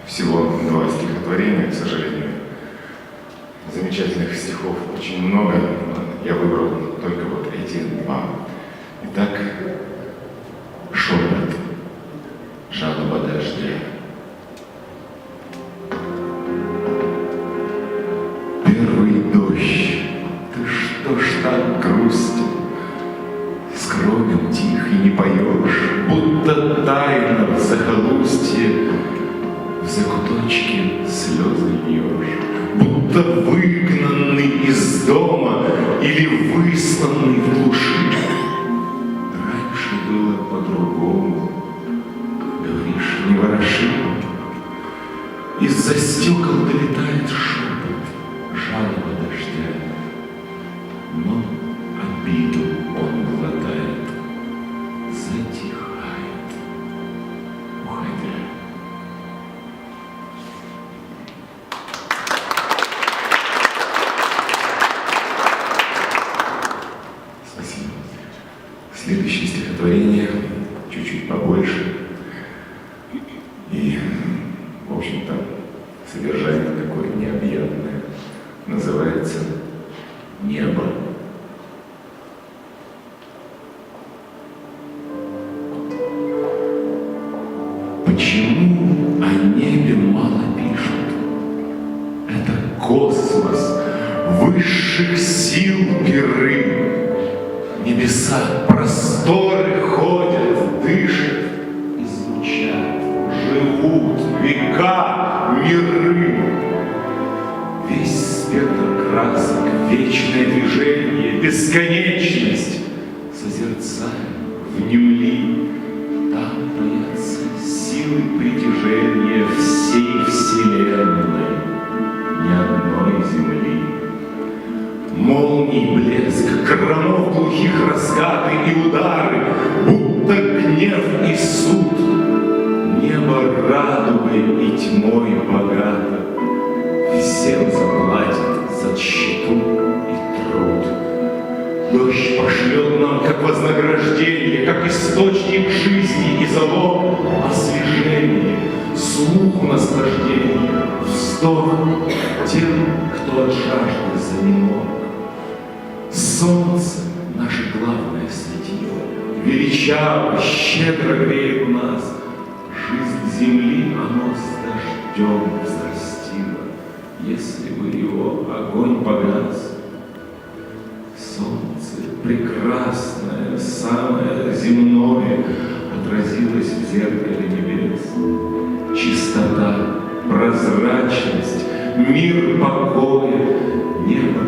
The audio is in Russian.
Всего 2 стихотворения, к сожалению. Замечательных стихов очень много, но я выбрал только вот эти 2. Итак, шепот, жалоба дождя. Первый дождь, ты что ж так грустен, скромен тих и не поешь, будто тайно в захолустье в закуточке слезы льешь, будто выгнанный из дома или высланный в глуши. Раньше было по-другому, говоришь, не вороши. Из-за стекол долетает шепот, жалоба дождя, но обиду он глотает, затихает, уходя. Спасибо. Следующее стихотворение чуть-чуть побольше. И, в общем-то, содержание такое необъятное. Называется «Небо». Почему о небе мало пишут? Это космос, высших сил пиры. Небеса, просторы ходят, дышат, излучат, живут века, миры. Весь спектр красок, вечное движение, бесконечность. Созерцаем, внемли, там таятся силы притяжения всей вселенной, ни одной земли. Молний блеск, громов глухих раскаты и удары, будто гнев и суд. Небо радугой и тьмой богато, всем заплатит за тщету и труд. Дождь пошлет нам как вознаграждение, как источник жизни и залог освежения, слуху наслаждения, вздох тем, кто от жажды занемог. Солнце — наше главное светило, величаво, щедро греет нас. Жизнь земли оно с дождем взрастило. Если бы его огонь погас, солнце прекрасное, самое земное, отразилось в зеркале небес. Чистота, прозрачность, мир покоя, небо